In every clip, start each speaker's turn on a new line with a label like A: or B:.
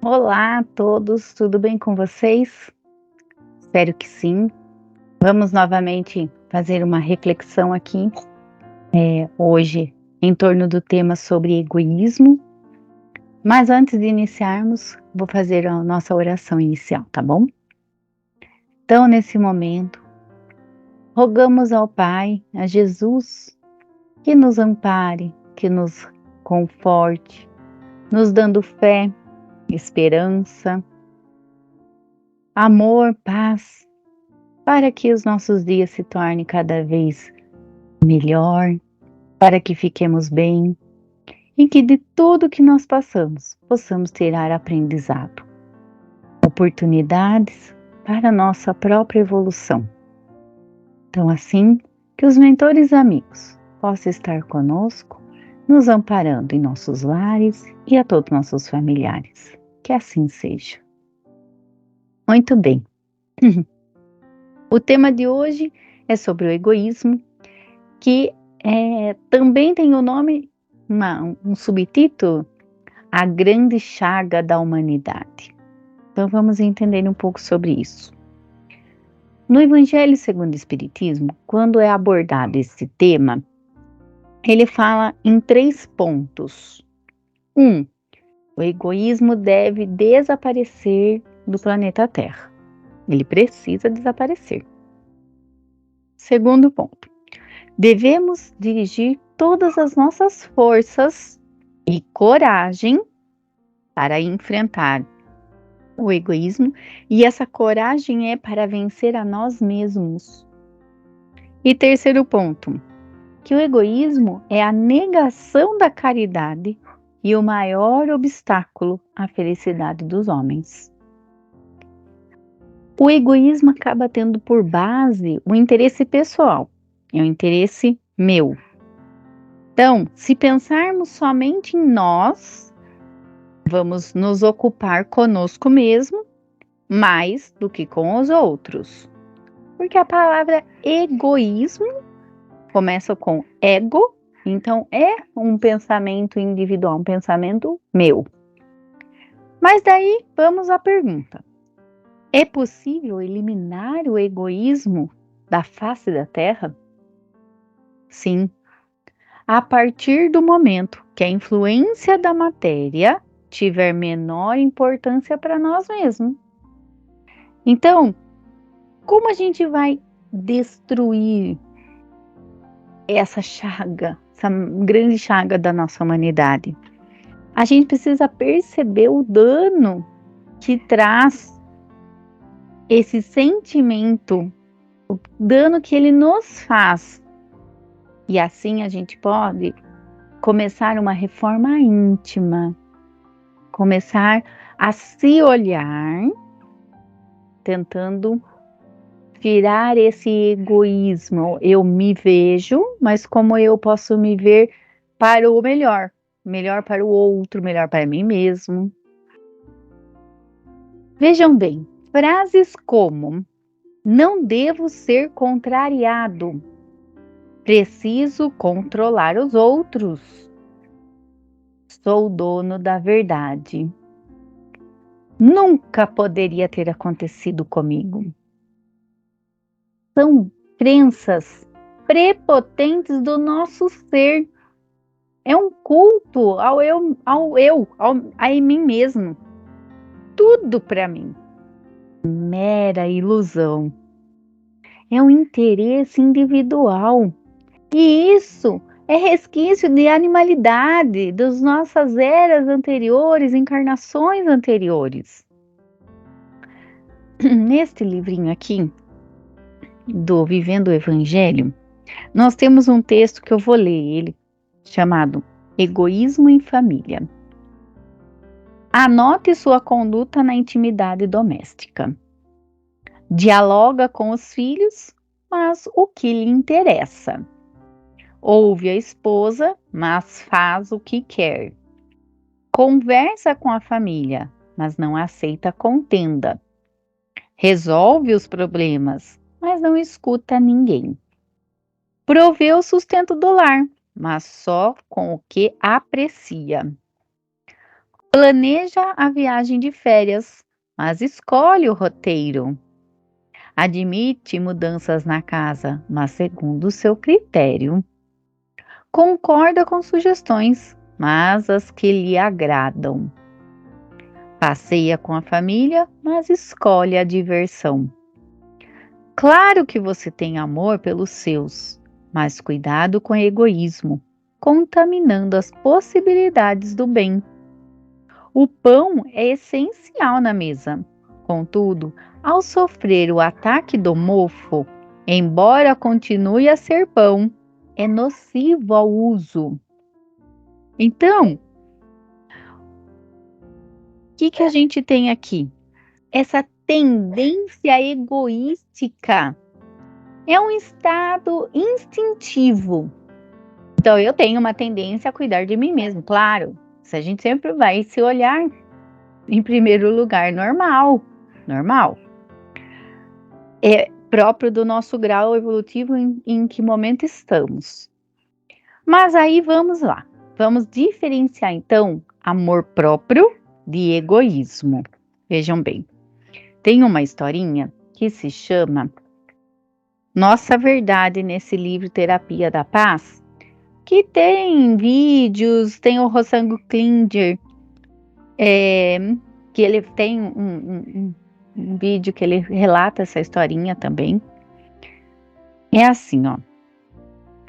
A: Olá a todos, tudo bem com vocês? Espero que sim. Vamos novamente fazer uma reflexão aqui, hoje, em torno do tema sobre egoísmo. Mas antes de iniciarmos, vou fazer a nossa oração inicial, tá bom? Então, nesse momento, rogamos ao Pai, a Jesus, que nos ampare, que nos conforte, nos dando fé, esperança, amor, paz, para que os nossos dias se tornem cada vez melhor, para que fiquemos bem e que de tudo que nós passamos possamos tirar aprendizado, oportunidades para a nossa própria evolução. Então, assim, que os mentores amigos possam estar conosco, nos amparando em nossos lares e a todos nossos familiares. Que assim seja. Muito bem. O tema de hoje é sobre o egoísmo, que também tem o nome, um subtítulo, A Grande Chaga da Humanidade. Então vamos entender um pouco sobre isso. No Evangelho segundo o Espiritismo, quando é abordado esse tema, ele fala em 3 pontos. 1. O egoísmo deve desaparecer do planeta Terra. Ele precisa desaparecer. Segundo ponto. Devemos dirigir todas as nossas forças e coragem para enfrentar o egoísmo, e essa coragem é para vencer a nós mesmos. E terceiro ponto, que o egoísmo é a negação da caridade e o maior obstáculo à felicidade dos homens. O egoísmo acaba tendo por base o interesse pessoal, é o interesse meu. Então, se pensarmos somente em nós, vamos nos ocupar conosco mesmo mais do que com os outros. Porque a palavra egoísmo começa com ego, então é um pensamento individual, um pensamento meu. Mas daí vamos à pergunta: é possível eliminar o egoísmo da face da Terra? Sim. A partir do momento que a influência da matéria tiver menor importância para nós mesmos. Então, como a gente vai destruir essa chaga, essa grande chaga da nossa humanidade? A gente precisa perceber o dano que traz esse sentimento, o dano que ele nos faz. E assim a gente pode começar uma reforma íntima, começar a se olhar, tentando tirar esse egoísmo. Eu me vejo, mas como eu posso me ver para o melhor, melhor para o outro, melhor para mim mesmo. Vejam bem, frases como: não devo ser contrariado, preciso controlar os outros, sou dono da verdade, nunca poderia ter acontecido comigo. São crenças prepotentes do nosso ser. É um culto a mim mesmo. Tudo para mim. Mera ilusão. É um interesse individual. E isso é resquício de animalidade das nossas eras anteriores, encarnações anteriores. Neste livrinho aqui, do Vivendo o Evangelho, nós temos um texto que eu vou ler ele, chamado Egoísmo em Família. Anote sua conduta na intimidade doméstica. Dialoga com os filhos, mas o que lhe interessa. Ouve a esposa, mas faz o que quer. Conversa com a família, mas não aceita contenda. Resolve os problemas, mas não escuta ninguém. Provê o sustento do lar, mas só com o que aprecia. Planeja a viagem de férias, mas escolhe o roteiro. Admite mudanças na casa, mas segundo o seu critério. Concorda com sugestões, mas as que lhe agradam. Passeia com a família, mas escolhe a diversão. Claro que você tem amor pelos seus, mas cuidado com o egoísmo, contaminando as possibilidades do bem. O pão é essencial na mesa. Contudo, ao sofrer o ataque do mofo, embora continue a ser pão, é nocivo ao uso. Então, o que a gente tem aqui? Essa tendência egoística é um estado instintivo. Então, eu tenho uma tendência a cuidar de mim mesmo, claro. A gente sempre vai se olhar em primeiro lugar, normal. É próprio do nosso grau evolutivo em que momento estamos. Mas aí vamos lá. Vamos diferenciar, então, amor próprio de egoísmo. Vejam bem. Tem uma historinha que se chama Nossa Verdade nesse livro Terapia da Paz, que tem vídeos, tem o Rossango Klinger, que ele tem um vídeo que ele relata essa historinha também. É assim, ó.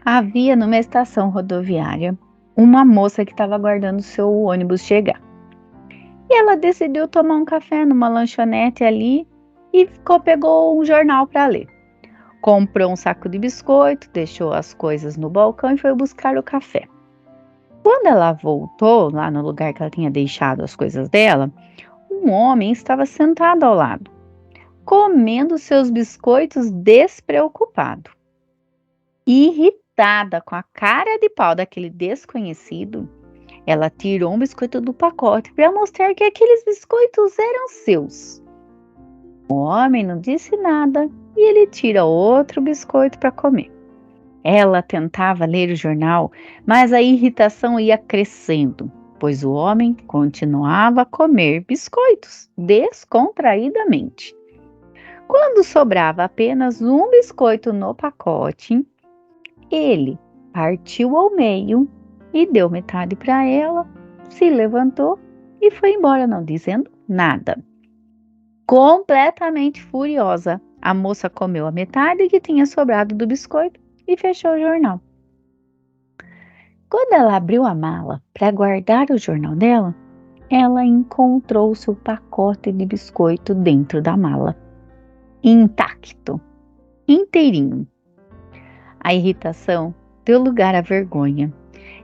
A: Havia numa estação rodoviária uma moça que estava aguardando seu ônibus chegar. E ela decidiu tomar um café numa lanchonete ali e pegou um jornal para ler. Comprou um saco de biscoito, deixou as coisas no balcão e foi buscar o café. Quando ela voltou lá no lugar que ela tinha deixado as coisas dela, um homem estava sentado ao lado, comendo seus biscoitos despreocupado. Irritada com a cara de pau daquele desconhecido, ela tirou um biscoito do pacote para mostrar que aqueles biscoitos eram seus. O homem não disse nada e ele tira outro biscoito para comer. Ela tentava ler o jornal, mas a irritação ia crescendo, pois o homem continuava a comer biscoitos descontraidamente. Quando sobrava apenas um biscoito no pacote, ele partiu ao meio e deu metade para ela, se levantou e foi embora, não dizendo nada. Completamente furiosa, a moça comeu a metade que tinha sobrado do biscoito e fechou o jornal. Quando ela abriu a mala para guardar o jornal dela, ela encontrou seu pacote de biscoito dentro da mala, intacto, inteirinho. A irritação deu lugar à vergonha,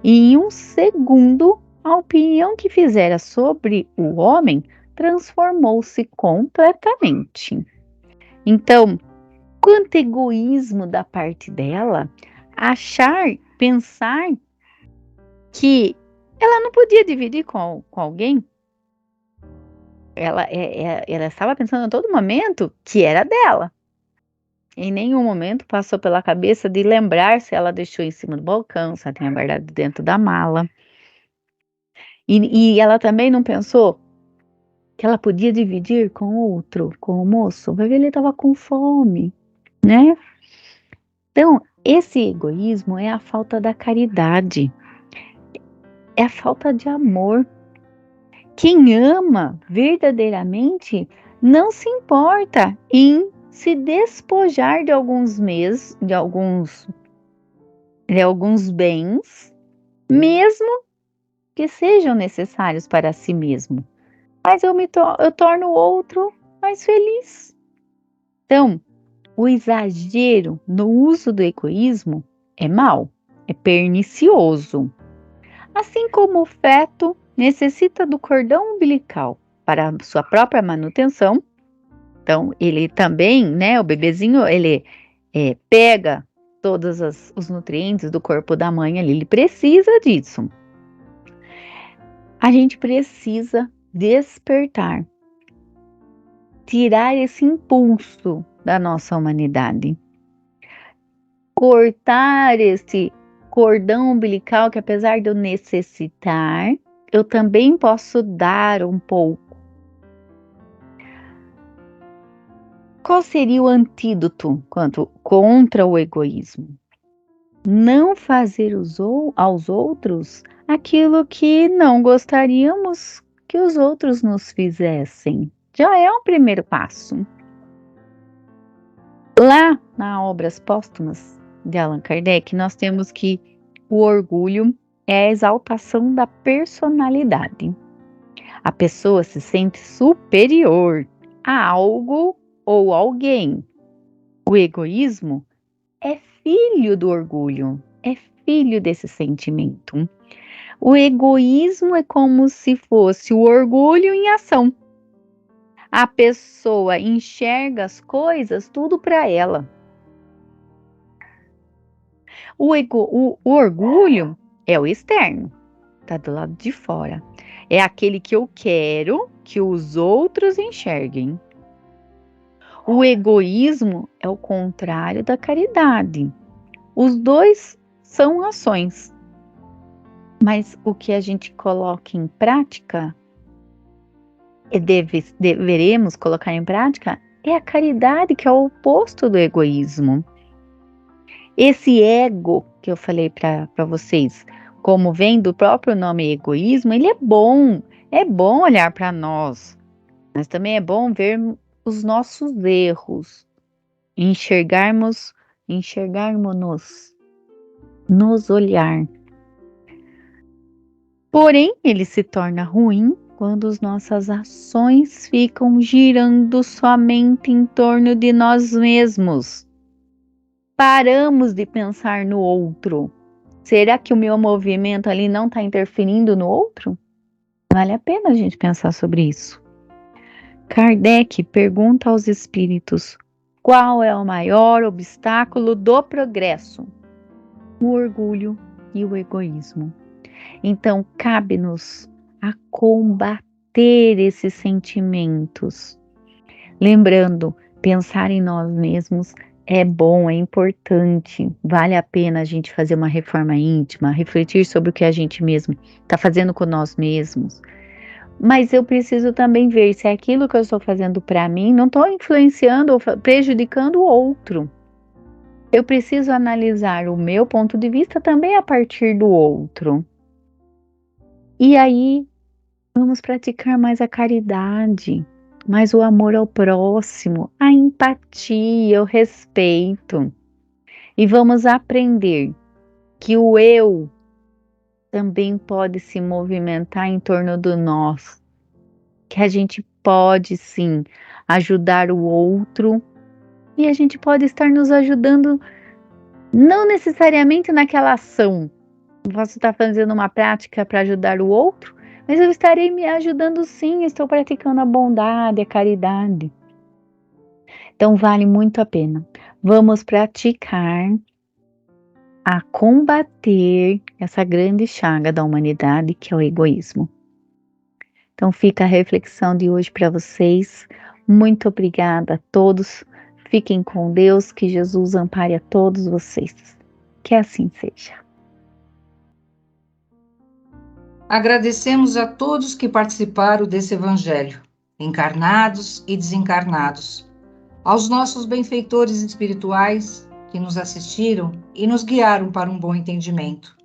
A: e em um segundo, a opinião que fizera sobre o homem transformou-se completamente. Então, quanto egoísmo da parte dela, pensar que ela não podia dividir com alguém. Ela estava pensando a todo momento que era dela. Em nenhum momento passou pela cabeça de lembrar se ela deixou em cima do balcão, se ela tinha guardado dentro da mala. E ela também não pensou que ela podia dividir com outro, com o moço. Vai ver, ele estava com fome, né? Então, esse egoísmo é a falta da caridade, é a falta de amor. Quem ama verdadeiramente não se importa em se despojar de alguns bens, mesmo que sejam necessários para si mesmo. Mas eu torno o outro mais feliz. Então, o exagero no uso do egoísmo é mau, é pernicioso. Assim como o feto necessita do cordão umbilical para a sua própria manutenção, então ele também, né, o bebezinho, ele pega todos os nutrientes do corpo da mãe ali, ele precisa disso. A gente precisa despertar, tirar esse impulso da nossa humanidade, cortar esse cordão umbilical que, apesar de eu necessitar, eu também posso dar um pouco. Qual seria o antídoto contra o egoísmo? Não fazer aos outros aquilo que não gostaríamos que os outros nos fizessem. Já é um primeiro passo. Lá na Obras Póstumas de Allan Kardec, nós temos que o orgulho é a exaltação da personalidade. A pessoa se sente superior a algo ou alguém. O egoísmo é filho do orgulho, é filho desse sentimento. O egoísmo é como se fosse o orgulho em ação. A pessoa enxerga as coisas tudo para ela. O orgulho é o externo, tá do lado de fora. É aquele que eu quero que os outros enxerguem. O egoísmo é o contrário da caridade. Os dois são ações, mas o que a gente coloca em prática, deveremos colocar em prática, é a caridade, que é o oposto do egoísmo. Esse ego que eu falei para vocês, como vem do próprio nome egoísmo, ele é bom olhar para nós, mas também é bom ver os nossos erros, enxergarmos-nos, nos olhar. Porém, ele se torna ruim quando as nossas ações ficam girando somente em torno de nós mesmos. Paramos de pensar no outro. Será que o meu movimento ali não está interferindo no outro? Vale a pena a gente pensar sobre isso. Kardec pergunta aos espíritos: qual é o maior obstáculo do progresso? O orgulho e o egoísmo. Então, cabe-nos a combater esses sentimentos. Lembrando, pensar em nós mesmos é bom, é importante. Vale a pena a gente fazer uma reforma íntima, refletir sobre o que a gente mesmo está fazendo com nós mesmos. Mas eu preciso também ver se aquilo que eu estou fazendo para mim não estou influenciando ou prejudicando o outro. Eu preciso analisar o meu ponto de vista também a partir do outro. E aí, vamos praticar mais a caridade, mais o amor ao próximo, a empatia, o respeito. E vamos aprender que o eu também pode se movimentar em torno do nós, que a gente pode sim ajudar o outro e a gente pode estar nos ajudando não necessariamente naquela ação. Posso estar fazendo uma prática para ajudar o outro, mas eu estarei me ajudando sim, estou praticando a bondade, a caridade. Então vale muito a pena. Vamos praticar a combater essa grande chaga da humanidade, que é o egoísmo. Então fica a reflexão de hoje para vocês. Muito obrigada a todos. Fiquem com Deus, que Jesus ampare a todos vocês. Que assim seja.
B: Agradecemos a todos que participaram desse evangelho, encarnados e desencarnados, aos nossos benfeitores espirituais que nos assistiram e nos guiaram para um bom entendimento.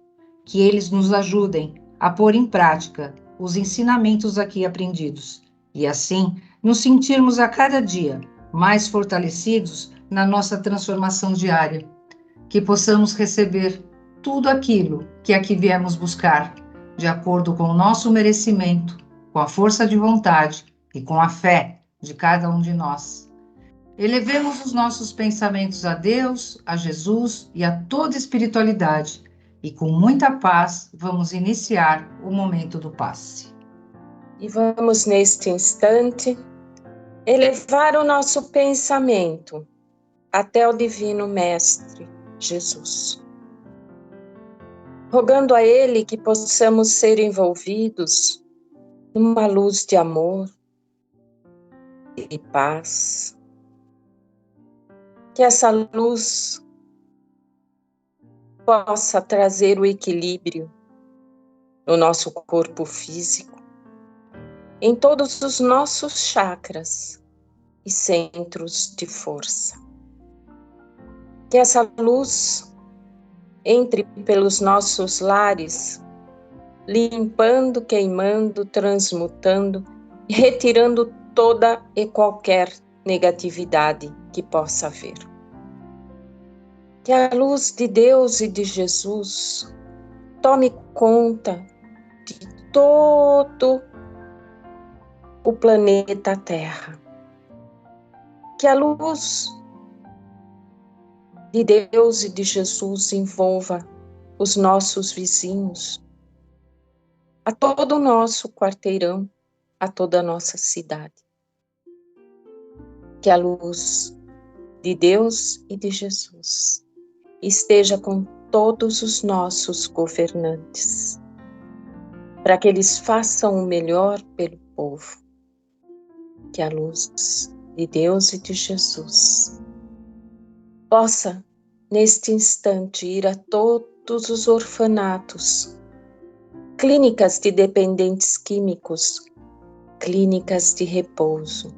B: Que eles nos ajudem a pôr em prática os ensinamentos aqui aprendidos e assim nos sentirmos a cada dia mais fortalecidos na nossa transformação diária. Que possamos receber tudo aquilo que aqui viemos buscar, de acordo com o nosso merecimento, com a força de vontade e com a fé de cada um de nós. Elevemos os nossos pensamentos a Deus, a Jesus e a toda espiritualidade, e com muita paz vamos iniciar o momento do passe.
C: E vamos, neste instante, elevar o nosso pensamento até o Divino Mestre Jesus, rogando a Ele que possamos ser envolvidos numa luz de amor e paz, que essa luz possa trazer o equilíbrio no nosso corpo físico, em todos os nossos chakras e centros de força. Que essa luz entre pelos nossos lares, limpando, queimando, transmutando e retirando toda e qualquer negatividade que possa haver. Que a luz de Deus e de Jesus tome conta de todo o planeta Terra. Que a luz de Deus e de Jesus envolva os nossos vizinhos, a todo o nosso quarteirão, a toda a nossa cidade. Que a luz de Deus e de Jesus esteja com todos os nossos governantes, para que eles façam o melhor pelo povo. Que a luz de Deus e de Jesus possa, neste instante, ir a todos os orfanatos, clínicas de dependentes químicos, clínicas de repouso.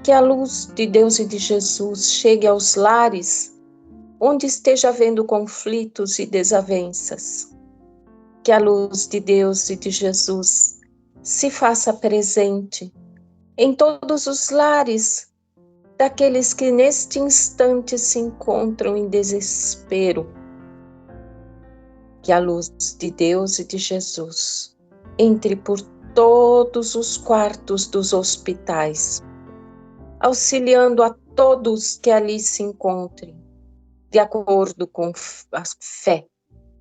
C: Que a luz de Deus e de Jesus chegue aos lares onde esteja havendo conflitos e desavenças. Que a luz de Deus e de Jesus se faça presente em todos os lares daqueles que neste instante se encontram em desespero. Que a luz de Deus e de Jesus entre por todos os quartos dos hospitais, auxiliando a todos que ali se encontrem, de acordo com a fé,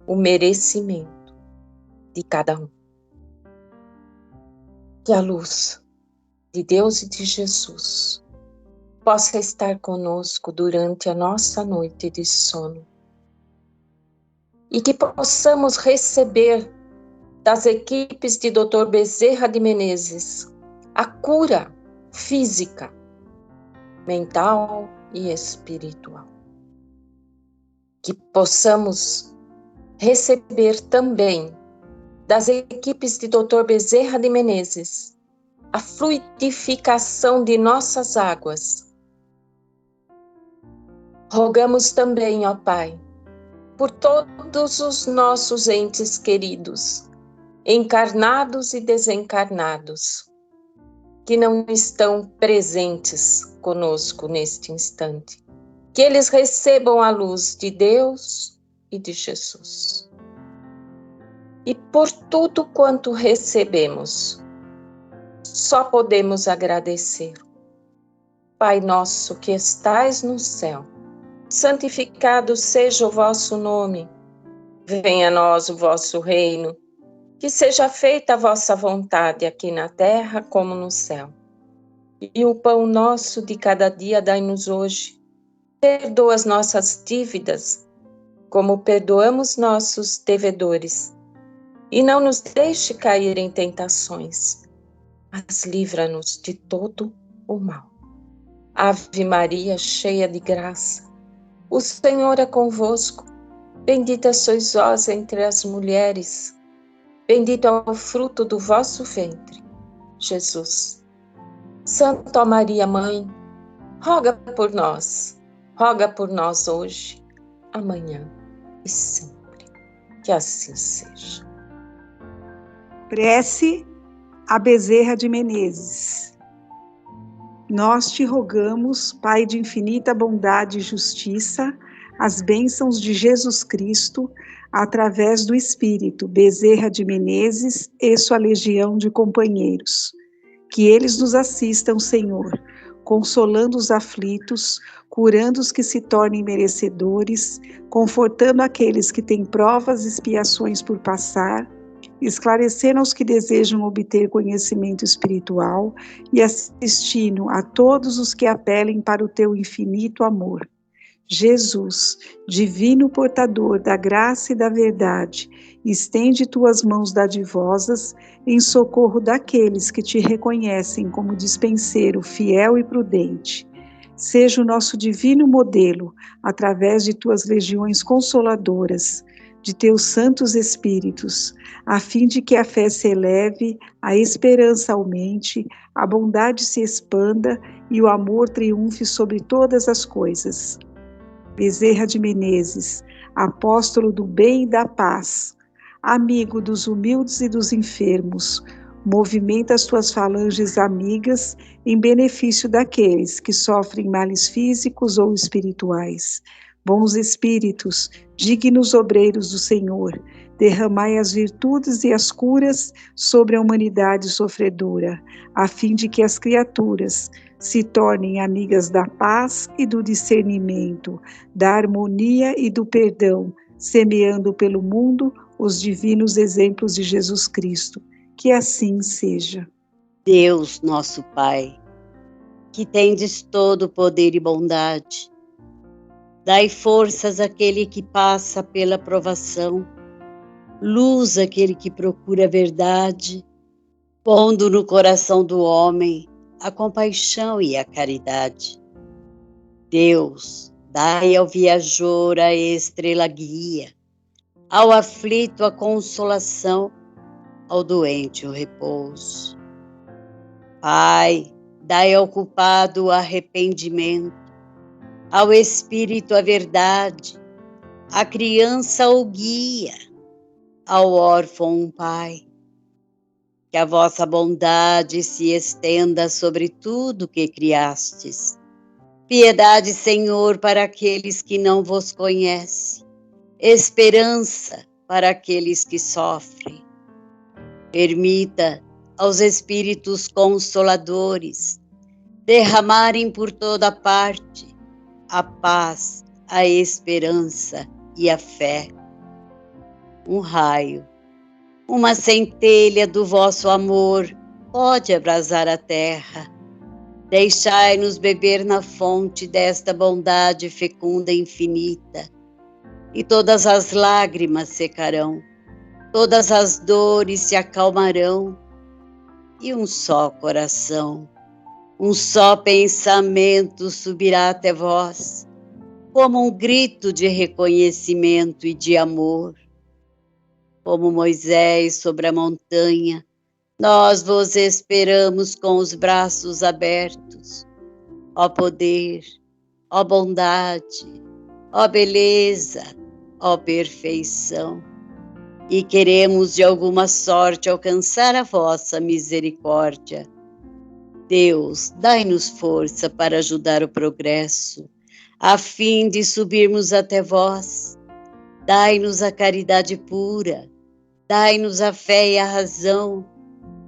C: o merecimento de cada um. Que a luz de Deus e de Jesus possa estar conosco durante a nossa noite de sono e que possamos receber das equipes de Dr. Bezerra de Menezes a cura física, mental e espiritual. Que possamos receber também das equipes de Dr. Bezerra de Menezes a fluidificação de nossas águas. Rogamos também, ó Pai, por todos os nossos entes queridos, encarnados e desencarnados, que não estão presentes conosco neste instante, que eles recebam a luz de Deus e de Jesus. E por tudo quanto recebemos, só podemos agradecer. Pai nosso que estais no céu, santificado seja o vosso nome. Venha a nós o vosso reino. Que seja feita a vossa vontade aqui na terra como no céu. E o pão nosso de cada dia dai-nos hoje. Perdoa as nossas dívidas, como perdoamos nossos devedores. E não nos deixe cair em tentações, mas livra-nos de todo o mal. Ave Maria, cheia de graça, o Senhor é convosco. Bendita sois vós entre as mulheres, bendito é o fruto do vosso ventre, Jesus. Santa Maria, Mãe, roga por nós hoje, amanhã e sempre. Que assim seja.
D: Prece a Bezerra de Menezes. Nós te rogamos, Pai de infinita bondade e justiça, as bênçãos de Jesus Cristo, através do Espírito Bezerra de Menezes e sua legião de companheiros. Que eles nos assistam, Senhor, consolando os aflitos, curando os que se tornem merecedores, confortando aqueles que têm provas e expiações por passar, esclarecendo aos que desejam obter conhecimento espiritual e assistindo a todos os que apelem para o teu infinito amor. Jesus, divino portador da graça e da verdade, estende tuas mãos dadivosas em socorro daqueles que te reconhecem como dispenseiro fiel e prudente. Seja o nosso divino modelo, através de tuas legiões consoladoras, de teus santos espíritos, a fim de que a fé se eleve, a esperança aumente, a bondade se expanda e o amor triunfe sobre todas as coisas. Bezerra de Menezes, apóstolo do bem e da paz, amigo dos humildes e dos enfermos, movimenta as tuas falanges amigas em benefício daqueles que sofrem males físicos ou espirituais. Bons espíritos, dignos obreiros do Senhor, derramai as virtudes e as curas sobre a humanidade sofredora, a fim de que as criaturas se tornem amigas da paz e do discernimento, da harmonia e do perdão, semeando pelo mundo os divinos exemplos de Jesus Cristo. Que assim seja.
E: Deus, nosso Pai, que tendes todo poder e bondade, dai forças àquele que passa pela provação, luz àquele que procura a verdade, pondo no coração do homem a compaixão e a caridade. Deus, dai ao viajor a estrela guia, ao aflito a consolação, ao doente o repouso. Pai, dai ao culpado o arrependimento, ao espírito a verdade, à criança o guia, ao órfão um pai. Que a vossa bondade se estenda sobre tudo que criastes. Piedade, Senhor, para aqueles que não vos conhecem. Esperança para aqueles que sofrem. Permita aos espíritos consoladores derramarem por toda parte a paz, a esperança e a fé. Um raio, uma centelha do vosso amor pode abrasar a terra. Deixai-nos beber na fonte desta bondade fecunda e infinita, e todas as lágrimas secarão, todas as dores se acalmarão, e um só coração, um só pensamento subirá até vós, como um grito de reconhecimento e de amor. Como Moisés sobre a montanha, nós vos esperamos com os braços abertos. Ó poder, ó bondade, ó beleza, ó perfeição. E queremos de alguma sorte alcançar a vossa misericórdia. Deus, dai-nos força para ajudar o progresso, a fim de subirmos até vós. Dai-nos a caridade pura, dai-nos a fé e a razão,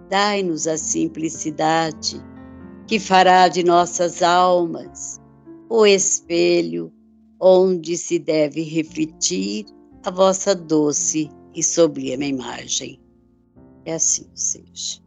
E: dai-nos a simplicidade, que fará de nossas almas o espelho onde se deve refletir a vossa doce e sublime imagem. Que assim seja.